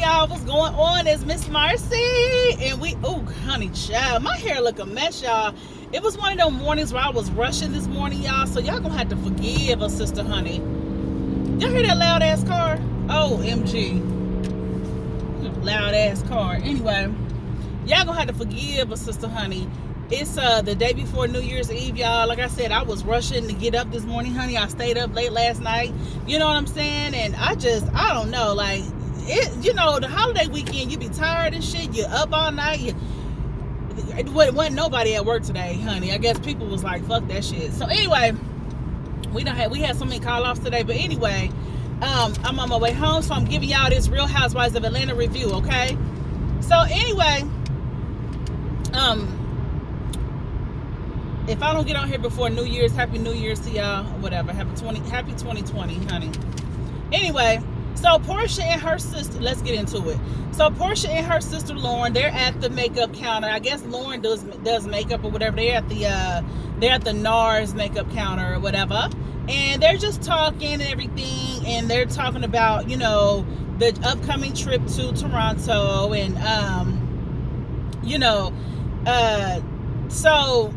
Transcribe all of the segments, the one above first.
y'all, what's going on? It's Miss Marcy. And honey, child, my hair look a mess, y'all. It was one of those mornings where I was rushing this morning, y'all. So y'all gonna have to forgive a sister, honey. Y'all hear that loud ass car? OMG. Loud ass car. Anyway, y'all gonna have to forgive a sister, honey. It's the day before New Year's Eve, y'all. Like I said, I was rushing to get up this morning, honey. I stayed up late last night. You know what I'm saying? And I don't know, like, the holiday weekend, you be tired and shit. You're up all night. It wasn't nobody at work today, honey. I guess people was like, fuck that shit. So anyway, we had so many call-offs today. But anyway, I'm on my way home, so I'm giving y'all this Real Housewives of Atlanta review, okay? So anyway, if I don't get on here before New Year's, Happy New Year's to y'all, or whatever. Happy 2020, honey. Anyway, so Portia and her sister, let's get into it. So Portia and her sister Lauren, they're at the makeup counter. I guess Lauren does makeup or whatever. They're at the NARS makeup counter or whatever. And they're just talking and everything, and they're talking about, the upcoming trip to Toronto, and so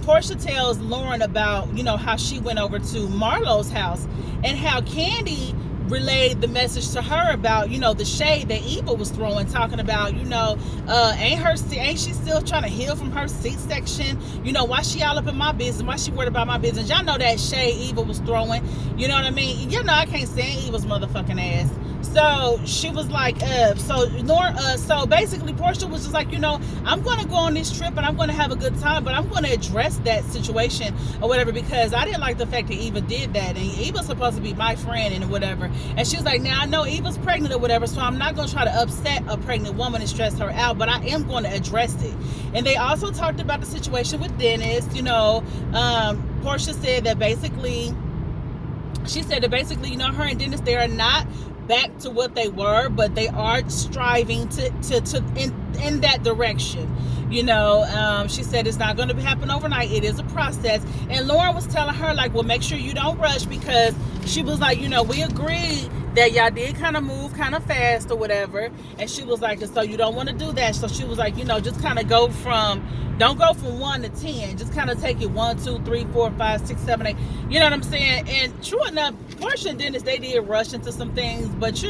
Portia tells Lauren about, how she went over to Marlo's house and how Candy relayed the message to her about, the shade that Eva was throwing, talking about, ain't she still trying to heal from her C-section? Why she all up in my business? Why she worried about my business? Y'all know that shade Eva was throwing. You know what I mean? I can't stand Eva's motherfucking ass. So she was like, so basically Portia was just like, I'm going to go on this trip and I'm going to have a good time, but I'm going to address that situation or whatever, because I didn't like the fact that Eva did that. And Eva's supposed to be my friend and whatever. And she was like, now I know Eva's pregnant or whatever, so I'm not going to try to upset a pregnant woman and stress her out, but I am going to address it. And they also talked about the situation with Dennis. Portia said that basically, her and Dennis, they are not back to what they were, but they are striving to in that direction. She said it's not going to happen overnight. It is a process. And Lauren was telling her, like, well, make sure you don't rush, because she was like, we agreed that y'all did kind of move kind of fast or whatever. And she was like, so you don't want to do that. So she was like, just kind of don't go from 1 to 10. Just kind of take it 1, 2, 3, 4, 5, 6, 7, 8. You know what I'm saying? And true enough, Portia and Dennis, they did rush into some things. But,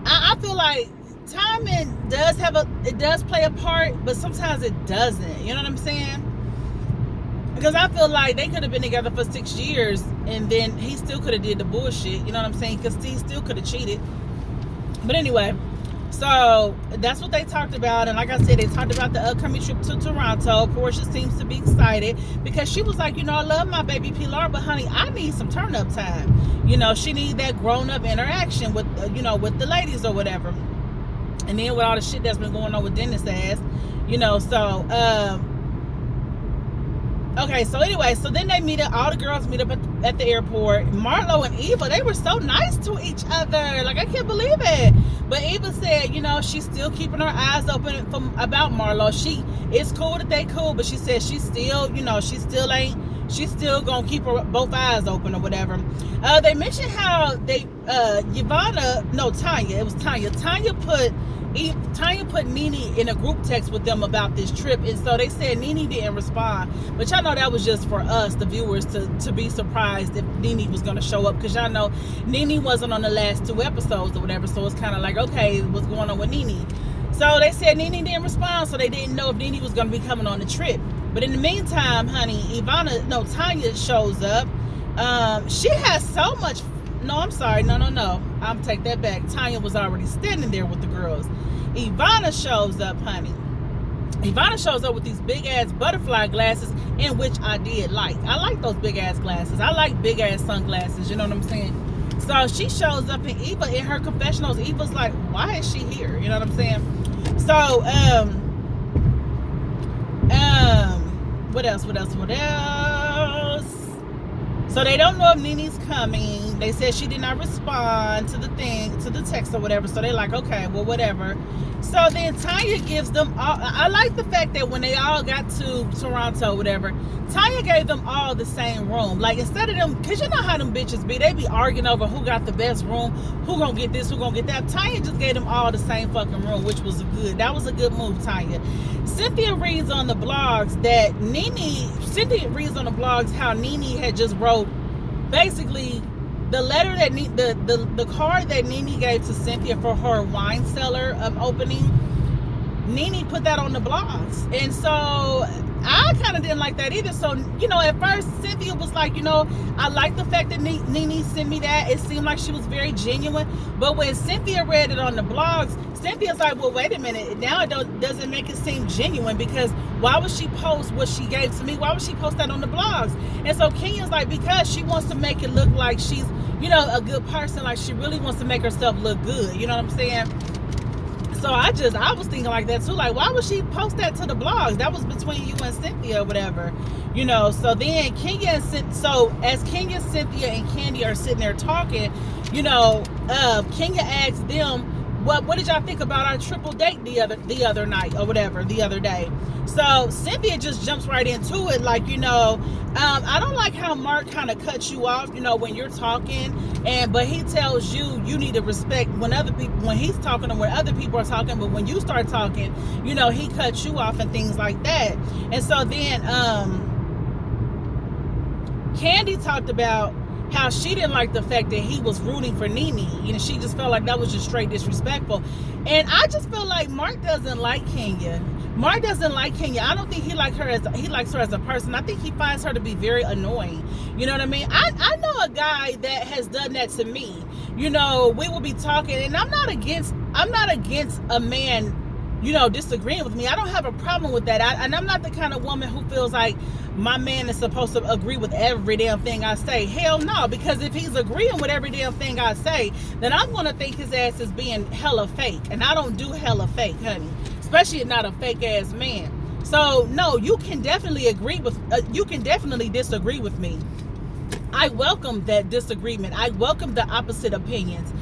I feel like timing does play a part, but sometimes it doesn't. You know what I'm saying? Because I feel like they could have been together for 6 years, and then he still could have did the bullshit. You know what I'm saying? Because he still could have cheated. But anyway, so that's what they talked about. And like I said, they talked about the upcoming trip to Toronto. Portia seems to be excited because she was like, I love my baby Pilar, but honey, I need some turn up time. She needs that grown up interaction with, with the ladies or whatever. And then with all the shit that's been going on with Dennis ass, okay, so anyway, so then they meet up, all the girls meet up at the airport. Marlo and Eva, they were so nice to each other. Like, I can't believe it. But Eva said, she's still keeping her eyes open about Marlo. It's cool that they cool, but she said she's still gonna keep her both eyes open or whatever. They mentioned how Tanya put Nene in a group text with them about this trip, and so they said Nene didn't respond. But y'all know that was just for us, the viewers, to be surprised if Nene was going to show up, because y'all know Nene wasn't on the last 2 episodes or whatever, so it's kind of like, okay, what's going on with Nene? So they said Nene didn't respond, so they didn't know if Nene was going to be coming on the trip. But in the meantime, honey, Tanya shows up. She has so much. No, I'm sorry. No. I'll take that back. Tanya was already standing there with the girls. Ivana shows up, honey. Ivana shows up with these big ass butterfly glasses, in which I did like. I like those big ass glasses. I like big ass sunglasses. You know what I'm saying? So she shows up, and Eva, in her confessionals, Eva's like, why is she here? You know what I'm saying? So, what else? So they don't know if Nene's coming. They said she did not respond to the text or whatever. So they're like, okay, well, whatever. So then Tanya gives them all. I like the fact that when they all got to Toronto, whatever, Tanya gave them all the same room. Like, instead of them, because you know how them bitches be, they be arguing over who got the best room, who gonna get this, who gonna get that. Tanya just gave them all the same fucking room, which was that was a good move, Tanya. Cynthia reads on the blogs how Nene had just wrote basically the letter that the card that Nene gave to Cynthia for her wine cellar opening. Nene put that on the blogs, and so I kind of didn't like that either. So, you know, at first Cynthia was like, you know, I like the fact that Nene sent me that. It seemed like she was very genuine. But when Cynthia read it on the blogs, Cynthia's like, well, wait a minute. Now it doesn't make it seem genuine, because why would she post what she gave to me? Why would she post that on the blogs? And so Kenya's like, because she wants to make it look like she's, you know, a good person. Like, she really wants to make herself look good. You know what I'm saying? So I was thinking like that too. Like, why would she post that to the blogs? That was between you and Cynthia or whatever, you know. So then as Kenya, Cynthia, and Candy are sitting there talking, you know, Kenya asked them, what did y'all think about our triple date the other night or whatever, the other day? So Cynthia just jumps right into it, like, you know, I don't like how Mark kind of cuts you off, you know, when you're talking, but he tells you need to respect when he's talking or when other people are talking, but when you start talking, you know, he cuts you off and things like that. And so then Candy talked about how she didn't like the fact that he was rooting for Nene. You know, she just felt like that was just straight disrespectful. And I just feel like Mark doesn't like Kenya. Mark doesn't like Kenya. I don't think he likes her as a person. I think he finds her to be very annoying. You know what I mean? I know a guy that has done that to me. You know, we will be talking, and I'm not against a man, you know, disagreeing with me. I don't have a problem with that. And I'm not the kind of woman who feels like my man is supposed to agree with every damn thing I say. Hell no, because if he's agreeing with every damn thing I say, then I'm going to think his ass is being hella fake. And I don't do hella fake, honey. Especially not a fake ass man. So no, you can definitely disagree with me. I welcome that disagreement. I welcome the opposite opinions.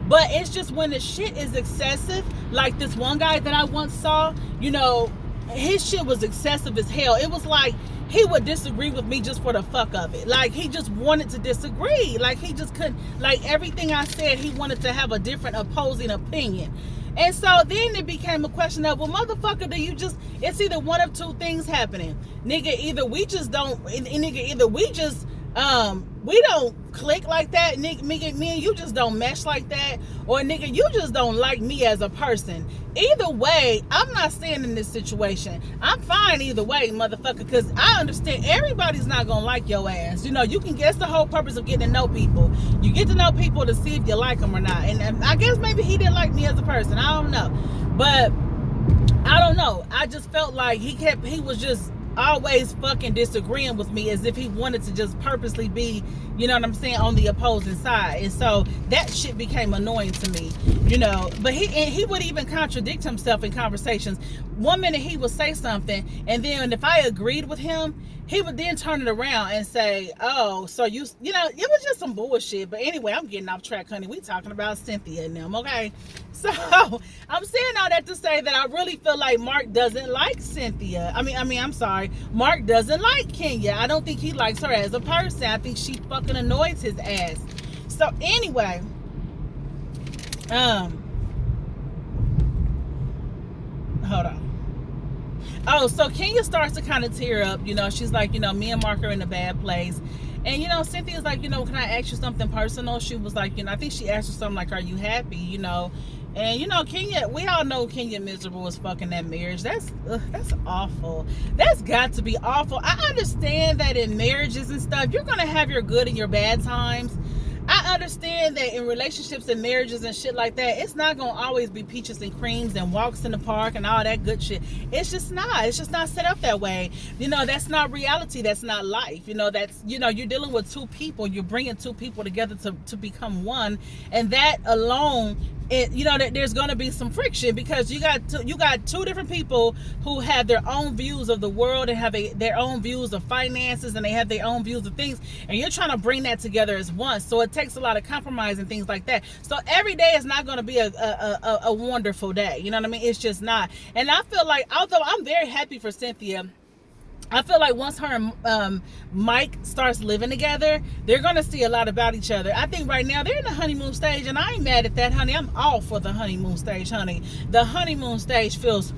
But it's just when the shit is excessive, like this one guy that I once saw, you know, his shit was excessive as hell. It was like he would disagree with me just for the fuck of it. Like, he just wanted to disagree. Like, he just couldn't, like, everything I said, he wanted to have a different opposing opinion. And so then it became a question of, well, motherfucker, it's either one of two things happening. Nigga, either we don't click like that, nigga, me and you just don't mesh like that, or nigga, you just don't like me as a person. Either way, I'm not staying in this situation. I'm fine either way, motherfucker, because I understand everybody's not gonna like your ass. You know, you can guess the whole purpose of getting to know people. You get to know people to see if you like them or not. And I guess maybe he didn't like me as a person. I don't know. But I don't know. I just felt like he was just always fucking disagreeing with me as if he wanted to just purposely be, you know what I'm saying, on the opposing side. And so that shit became annoying to me, you know. But he would even contradict himself in conversations. One minute he would say something, and then if I agreed with him, he would then turn it around and say, oh, so you know, it was just some bullshit. But anyway, I'm getting off track, honey. We talking about Cynthia and them, okay? So I'm saying all that to say that I really feel like Mark doesn't like Cynthia. I'm sorry. Mark doesn't like Kenya. I don't think he likes her as a person. I think she fucking annoys his ass. So anyway, hold on. Oh, so Kenya starts to kind of tear up. You know, she's like, you know, me and Mark are in a bad place. And, you know, Cynthia's like, you know, can I ask you something personal? She was like, you know, I think she asked her something like, are you happy? You know, and, you know, Kenya, we all know Kenya miserable as fucking that marriage. That's awful. That's got to be awful. I understand that in marriages and stuff, you're going to have your good and your bad times. I understand that in relationships and marriages and shit like that, it's not going to always be peaches and creams and walks in the park and all that good shit. It's just not set up that way. You know, that's not reality. That's not life. You know, you're dealing with two people. You're bringing two people together to become one. And that alone that there's going to be some friction, because you got two different people who have their own views of the world and have their own views of finances, and they have their own views of things, and you're trying to bring that together as one. So it takes a lot of compromise and things like that. So every day is not going to be a wonderful day. You know what I mean? It's just not. And I feel like, although I'm very happy for Cynthia, I feel like once her and Mike starts living together, they're going to see a lot about each other. I think right now they're in the honeymoon stage, and I ain't mad at that, honey. I'm all for the honeymoon stage, honey. The honeymoon stage feels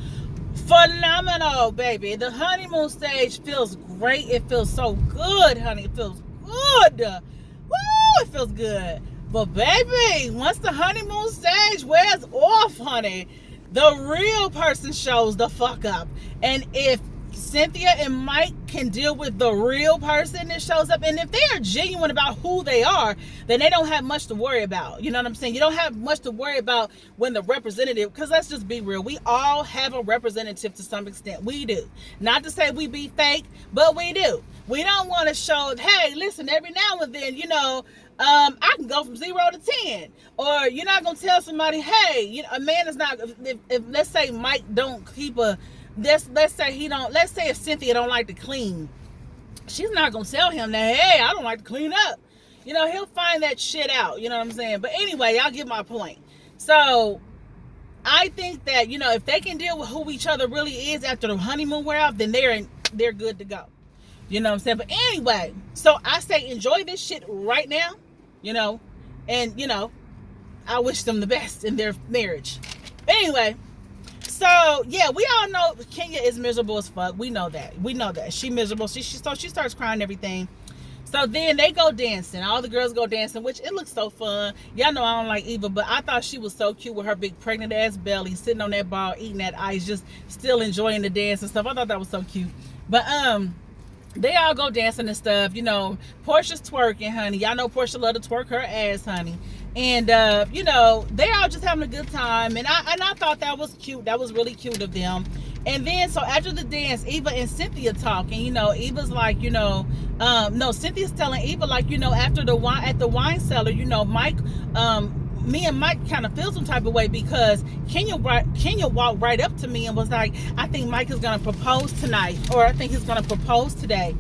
phenomenal, baby. The honeymoon stage feels great. It feels so good, honey. It feels good. Woo, it feels good. But baby, once the honeymoon stage wears off, honey, the real person shows the fuck up. And if Cynthia and Mike can deal with the real person that shows up, and if they are genuine about who they are, then they don't have much to worry about. You know what I'm saying? You don't have much to worry about when the representative, because let's just be real, we all have a representative to some extent. We do. Not to say we be fake, but we do. We don't want to show, hey, listen, every now and then, I can go from 0 to 10. Or you're not going to tell somebody, hey, a man is not, if let's say Mike don't keep a, let's say if Cynthia don't like to clean, she's not gonna tell him that, hey, I don't like to clean up. He'll find that shit out. You know what I'm saying? But anyway, y'all get my point. So I think that, if they can deal with who each other really is after the honeymoon wear off, then they're good to go. You know what I'm saying? But anyway, so I say enjoy this shit right now, and I wish them the best in their marriage. But anyway, so yeah, we all know Kenya is miserable as fuck. We know that. She miserable. She starts crying and everything. So then they go dancing. All the girls go dancing, which it looks so fun. Y'all know I don't like Eva, but I thought she was so cute with her big pregnant ass belly, sitting on that ball, eating that ice, just still enjoying the dance and stuff. I thought that was so cute. But they all go dancing and stuff. Portia's twerking, honey. Y'all know Portia love to twerk her ass, honey. And they all just having a good time, and I thought that was cute. That was really cute of them. And then so after the dance, Eva and Cynthia talking. Eva's like, no, Cynthia's telling Eva, like, after the wine at the wine cellar, Mike, me and Mike kind of feel some type of way, because Kenya walked right up to me and was like, I think Mike is gonna propose tonight, or I think he's gonna propose today.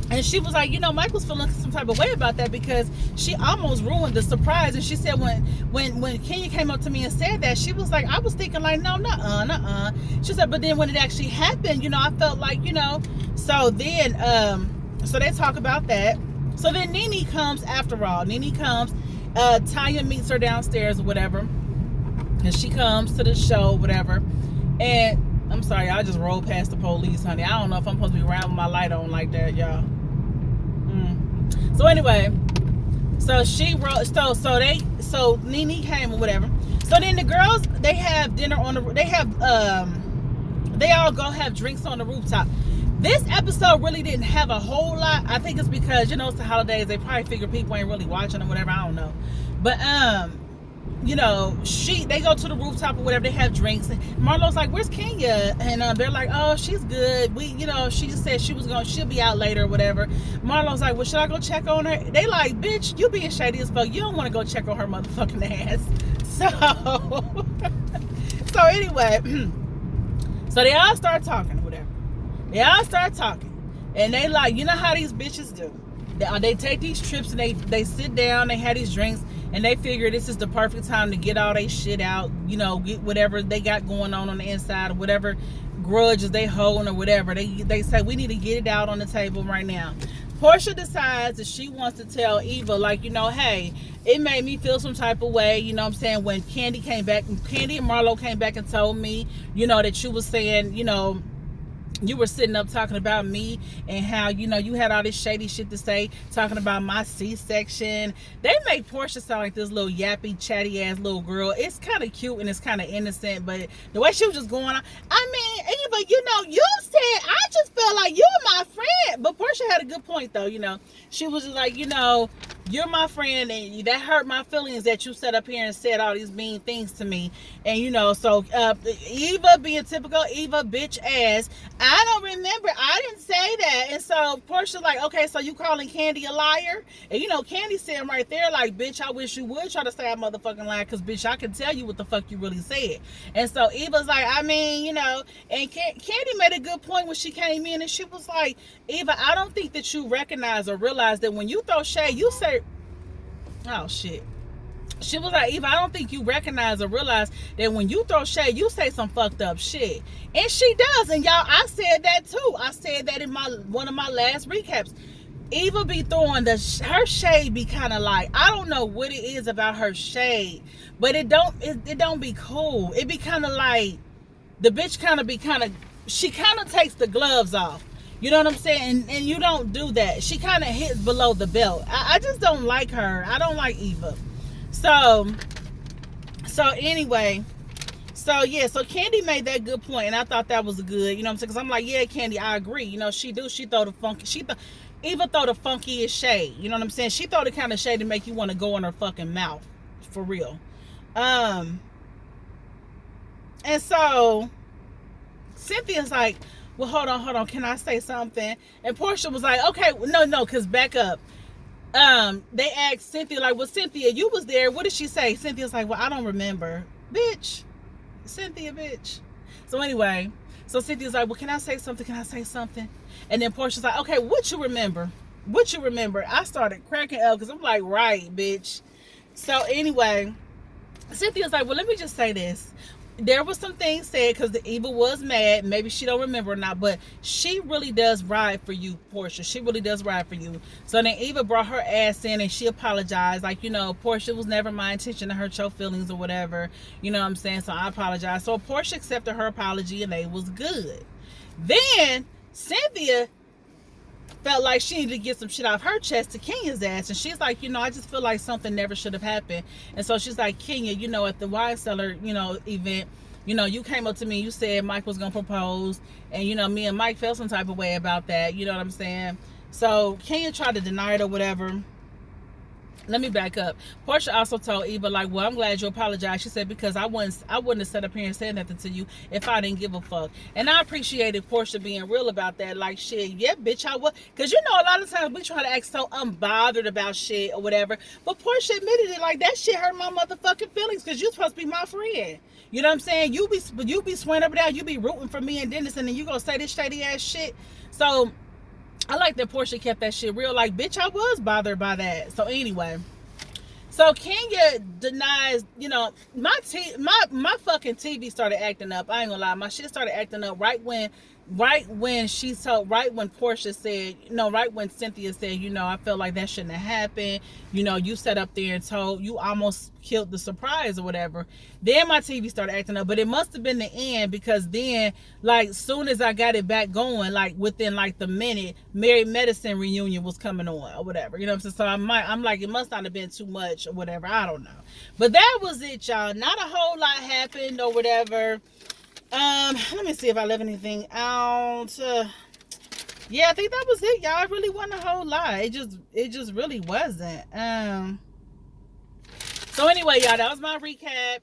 And she was like, Mike was feeling some type of way about that, because she almost ruined the surprise. And she said when Kenya came up to me and said that, she was like, I was thinking like, no, nuh-uh. She said, but then when it actually happened, I felt like, So then, so they talk about that. So then Nene comes after all. Nene comes, Tanya meets her downstairs or whatever. And she comes to the show, whatever. And I'm sorry, I just rolled past the police, honey. I don't know if I'm supposed to be around with my light on like that, y'all. So anyway, so she wrote, so Nene came or whatever. So then the girls, they have dinner they all go have drinks on the rooftop. This episode really didn't have a whole lot. I think it's because, it's the holidays. They probably figure people ain't really watching or whatever. I don't know. But, they go to the rooftop or whatever. They have drinks. And Marlo's like, where's Kenya? And they're like, oh, she's good. She just said she'll be out later or whatever. Marlo's like, well, should I go check on her? They like, bitch, you being shady as fuck. You don't want to go check on her motherfucking ass. So anyway, so they all start talking or whatever. They all start talking. And they like, how these bitches do. They take these trips and they sit down, they have these drinks, and they figure this is the perfect time to get all their shit out, get whatever they got going on the inside, or whatever grudges they holding or whatever. They say, we need to get it out on the table right now. Portia decides that she wants to tell Eva, like, hey, it made me feel some type of way, when Candy and Marlo came back and told me, that you was saying, you were sitting up talking about me and how, you had all this shady shit to say, talking about my C-section. They make Portia sound like this little yappy, chatty ass little girl. It's kind of cute and it's kind of innocent, but the way she was just going on, I mean, Eva, you said, I just felt like you were my friend. But Portia had a good point though, she was just like, you're my friend, and that hurt my feelings that you sat up here and said all these mean things to me. And so Eva being typical Eva bitch ass, I don't remember, I didn't say that. And so Portia like, okay, so you calling Candy a liar? And Candy sitting right there like, bitch, I wish you would try to say I motherfucking liar, because bitch, I can tell you what the fuck you really said. And so Eva's like, I mean, and Candy made a good point when she came in, and she was like, Eva, I don't think that you recognize or realize that when you throw shade, you say, oh shit. She was like, Eva, I don't think you recognize or realize that when you throw shade, you say some fucked up shit. And she does. And y'all, I said that too. I said that in one of my last recaps. Eva be throwing her shade be kind of like, I don't know what it is about her shade, but it don't be cool. It be kind of like, the bitch she kind of takes the gloves off. You know what I'm saying? And you don't do that. She kind of hits below the belt. I just don't like her. I don't like Eva. So anyway, so Candy made that good point, and I thought that was good. You know what I'm saying? Because I'm like, yeah, Candy, I agree. She throw the funky. Eva throw the funkiest shade. You know what I'm saying? She throw the kind of shade to make you want to go in her fucking mouth, for real. And so Cynthia's like, well, hold on, can I say something? And Portia was like, okay, no, because back up. They asked Cynthia, like, well, Cynthia, you was there. What did she say? Cynthia's like, well, I don't remember. Bitch. Cynthia, bitch. So anyway, so Cynthia's like, well, can I say something? And then Portia's like, okay, what you remember? I started cracking up because I'm like, right, bitch. So anyway, Cynthia's like, well, let me just say this. There was some things said because the Eva was mad. Maybe she don't remember or not, but she really does ride for you, Portia. She really does ride for you. So then Eva brought her ass in and she apologized. Like, Portia, was never my intention to hurt your feelings or whatever. You know what I'm saying? So I apologize. So Portia accepted her apology and they was good. Then Cynthia felt like she needed to get some shit off her chest to Kenya's ass. And she's like, I just feel like something never should have happened. And so she's like, Kenya, at the wine cellar, event, you came up to me, you said Mike was going to propose. And, me and Mike felt some type of way about that. You know what I'm saying? So Kenya tried to deny it or whatever. Let me back up. Portia also told Eva, like, well, I'm glad you apologized. She said, because I wouldn't have sat up here and said nothing to you if I didn't give a fuck. And I appreciated Portia being real about that. Like, shit, yeah, bitch, I was. Because, a lot of times we try to act so unbothered about shit or whatever. But Portia admitted it, like, that shit hurt my motherfucking feelings because you supposed to be my friend. You know what I'm saying? You be swearing up and down. You be rooting for me and Dennis, and then you gonna say this shady ass shit. So I like that Portia kept that shit real. Like, bitch, I was bothered by that. So anyway, so Kenya denies, my fucking TV started acting up. I ain't gonna lie, my shit started acting up right when Portia said, right when Cynthia said, I felt like that shouldn't have happened. You sat up there and told, you almost killed the surprise or whatever. Then my TV started acting up, but it must have been the end, because then, like, soon as I got it back going, like within like the minute, Married Medicine reunion was coming on or whatever. You know what I'm saying? So I'm like, it must not have been too much or whatever. I don't know. But that was it, y'all. Not a whole lot happened or whatever. Let me see if I left anything out. Yeah, I think that was it, y'all. It really wasn't a whole lot. It just really wasn't. So anyway, y'all, that was my recap.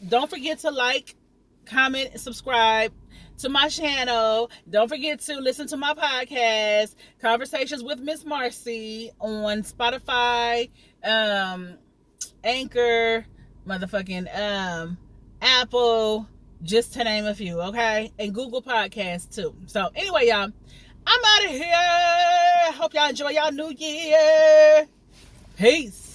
Don't forget to like, comment, subscribe to my channel. Don't forget to listen to my podcast, Conversations with Miss Marcy, on Spotify, Anchor, motherfucking Apple, just to name a few, okay? And Google Podcasts too. So anyway, y'all, I'm out of here. Hope y'all enjoy y'all new year. Peace.